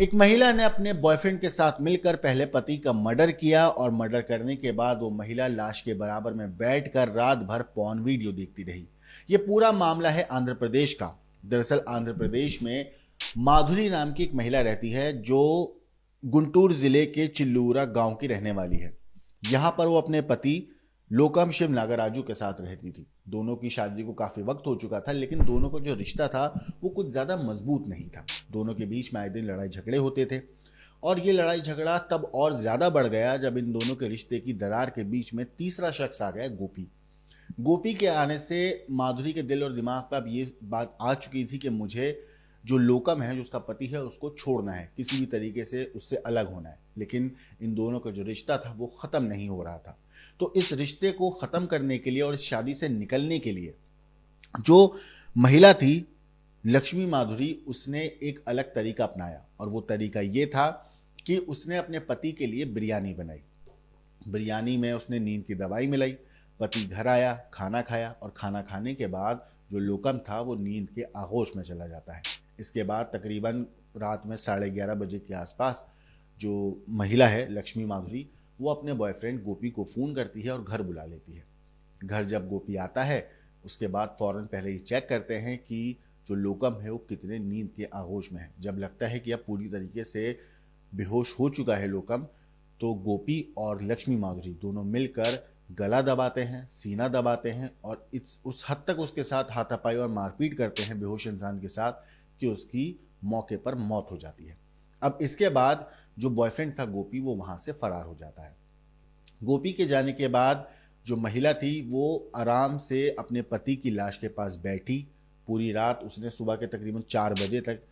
एक महिला ने अपने बॉयफ्रेंड के साथ मिलकर पहले पति का मर्डर किया और मर्डर करने के बाद वो महिला लाश के बराबर में बैठकर रात भर पॉर्न वीडियो देखती रही। ये पूरा मामला है आंध्र प्रदेश का। दरअसल आंध्र प्रदेश में माधुरी नाम की एक महिला रहती है जो गुंटूर जिले के चिल्लूरा गांव की रहने वाली है। यहां पर वो अपने पति लोकम शिव नागराजू के साथ रहती थी। दोनों की शादी को काफी वक्त हो चुका था, लेकिन दोनों का जो रिश्ता था वो कुछ ज्यादा मजबूत नहीं था। दोनों के बीच में आए दिन लड़ाई झगड़े होते थे और ये लड़ाई झगड़ा तब और ज्यादा बढ़ गया जब इन दोनों के रिश्ते की दरार के बीच में तीसरा शख्स आ गया, गोपी। गोपी के आने से माधुरी के दिल और दिमाग पर अब ये बात आ चुकी थी कि मुझे जो लोकम है, जो उसका पति है, उसको छोड़ना है, किसी भी तरीके से उससे अलग होना है। लेकिन इन दोनों का जो रिश्ता था वो खत्म नहीं हो रहा था। तो इस रिश्ते को खत्म करने के लिए और इस शादी से निकलने के लिए जो महिला थी लक्ष्मी माधुरी, उसने एक अलग तरीका अपनाया और वो तरीका ये था कि उसने अपने पति के लिए बिरयानी बनाई। बिरयानी में उसने नींद की दवाई मिलाई। पति घर आया, खाना खाया और खाना खाने के बाद जो लोकम था वो नींद के आगोश में चला जाता है। इसके बाद तकरीबन रात में 11:30 बजे के आसपास जो महिला है लक्ष्मी माधुरी, वो अपने बॉयफ्रेंड गोपी को फ़ोन करती है और घर बुला लेती है। घर जब गोपी आता है उसके बाद फ़ौरन पहले ही चेक करते हैं कि जो लोकम है वो कितने नींद के आगोश में है। जब लगता है कि अब पूरी तरीके से बेहोश हो चुका है लोकम, तो गोपी और लक्ष्मी माधुरी दोनों मिलकर गला दबाते हैं, सीना दबाते हैं और उस हद तक उसके साथ हाथापाई और मारपीट करते हैं बेहोश इंसान के साथ कि उसकी मौके पर मौत हो जाती है। अब इसके बाद जो बॉयफ्रेंड था गोपी, वो वहां से फरार हो जाता है। गोपी के जाने के बाद जो महिला थी वो आराम से अपने पति की लाश के पास बैठी। पूरी रात उसने सुबह के तकरीबन 4 बजे तक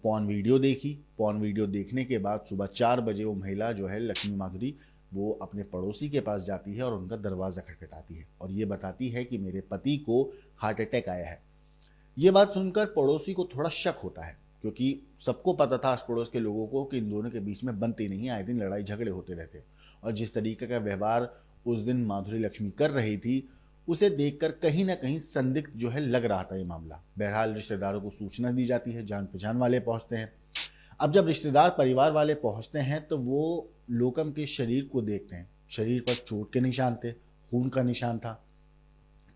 पॉर्न वीडियो देखी। पॉर्न वीडियो देखने के बाद सुबह 4 बजे वो महिला जो है लक्ष्मी माधुरी, वो अपने पड़ोसी के पास जाती है और उनका दरवाज़ा खटखटाती है और ये बताती है कि मेरे पति को हार्ट अटैक आया है। ये बात सुनकर पड़ोसी को थोड़ा शक होता है, क्योंकि सबको पता था आस पड़ोस के लोगों को कि इन दोनों के बीच में बनती नहीं, आए दिन लड़ाई झगड़े होते रहते। और जिस तरीके का व्यवहार उस दिन माधुरी लक्ष्मी कर रही थी, उसे देखकर कहीं ना कहीं संदिग्ध जो है लग रहा था ये मामला। बहरहाल रिश्तेदारों को सूचना दी जाती है, जान पहचान वाले पहुंचते हैं। अब जब रिश्तेदार परिवार वाले पहुंचते हैं तो वो लोकम के शरीर को देखते हैं। शरीर पर चोट के निशान थे, खून का निशान था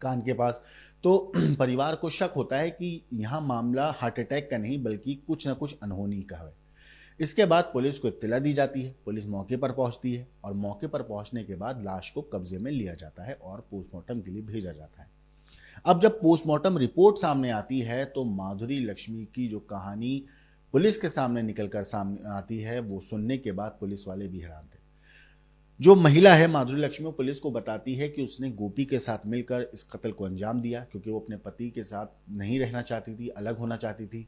कान के पास। तो परिवार को शक होता है कि यहाँ मामला हार्ट अटैक का नहीं बल्कि कुछ ना कुछ अनहोनी का है। इसके बाद पुलिस को इत्तला दी जाती है। पुलिस मौके पर पहुंचती है और मौके पर पहुंचने के बाद लाश को कब्जे में लिया जाता है और पोस्टमार्टम के लिए भेजा जाता है। अब जब पोस्टमार्टम रिपोर्ट सामने आती है तो माधुरी लक्ष्मी की जो कहानी पुलिस के सामने निकलकर सामने आती है, वो सुनने के बाद पुलिस वाले भी हैरान थे। जो महिला है माधुरी लक्ष्मी पुलिस को बताती है कि उसने गोपी के साथ मिलकर इस कत्ल को अंजाम दिया, क्योंकि वो अपने पति के साथ नहीं रहना चाहती थी, अलग होना चाहती थी।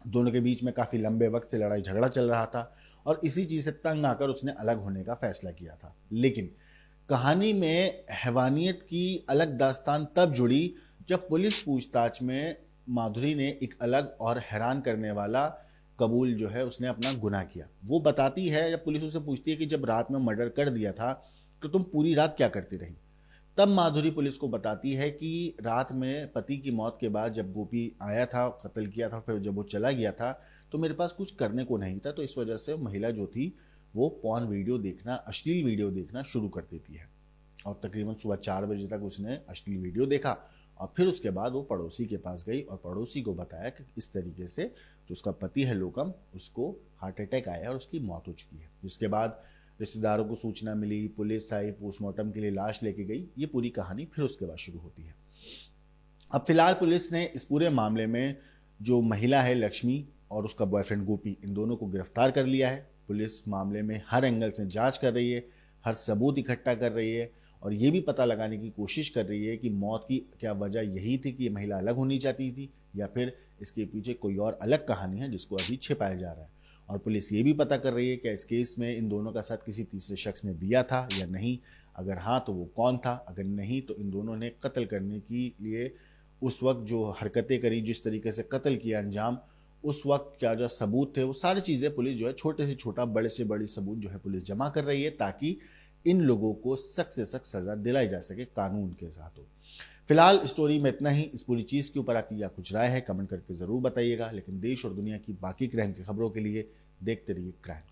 दोनों के बीच में काफ़ी लंबे वक्त से लड़ाई झगड़ा चल रहा था और इसी चीज़ से तंग आकर उसने अलग होने का फैसला किया था। लेकिन कहानी में हैवानियत की अलग दास्तान तब जुड़ी जब पुलिस पूछताछ में माधुरी ने एक अलग और हैरान करने वाला कबूल जो है उसने अपना गुनाह किया। वो बताती है, जब पुलिस उससे पूछती है कि जब रात में मर्डर कर दिया था तो तुम पूरी रात क्या करती रही, तब माधुरी पुलिस को बताती है कि रात में पति की मौत के बाद जब गोपी आया था, कत्ल किया था, फिर जब वो चला गया था तो मेरे पास कुछ करने को नहीं था। तो इस वजह से महिला जो थी वो पॉर्न वीडियो देखना, अश्लील वीडियो देखना शुरू कर देती है और तकरीबन सुबह 4 बजे तक उसने अश्लील वीडियो देखा और फिर उसके बाद वो पड़ोसी के पास गई और पड़ोसी को बताया कि इस तरीके से जो उसका पति है लोकम, उसको हार्ट अटैक आया और उसकी मौत हो चुकी है। जिसके बाद रिश्तेदारों को सूचना मिली, पुलिस आई, पोस्टमार्टम के लिए लाश लेके गई। ये पूरी कहानी फिर उसके बाद शुरू होती है। अब फिलहाल पुलिस ने इस पूरे मामले में जो महिला है लक्ष्मी और उसका बॉयफ्रेंड गोपी, इन दोनों को गिरफ्तार कर लिया है। पुलिस मामले में हर एंगल से जांच कर रही है, हर सबूत इकट्ठा कर रही है और ये भी पता लगाने की कोशिश कर रही है कि मौत की क्या वजह यही थी कि ये महिला अलग होनी चाहती थी या फिर इसके पीछे कोई और अलग कहानी है जिसको अभी छिपाया जा रहा है। और पुलिस ये भी पता कर रही है कि इस केस में इन दोनों का साथ किसी तीसरे शख्स ने दिया था या नहीं। अगर हाँ तो वो कौन था, अगर नहीं तो इन दोनों ने कत्ल करने के लिए उस वक्त जो हरकतें करी, जिस तरीके से कत्ल किया अंजाम, उस वक्त क्या जो सबूत थे, वो सारी चीज़ें पुलिस जो है छोटे से छोटा, बड़े से बड़ी सबूत जो है पुलिस जमा कर रही है ताकि इन लोगों को सख्त से सख्त सजा दिलाई जा सके, कानून के साथ हो। फिलहाल स्टोरी में इतना ही। इस पूरी चीज के ऊपर आपकी क्या कुछ राय है कमेंट करके जरूर बताइएगा। लेकिन देश और दुनिया की बाकी क्राइम की खबरों के लिए देखते रहिए क्राइम।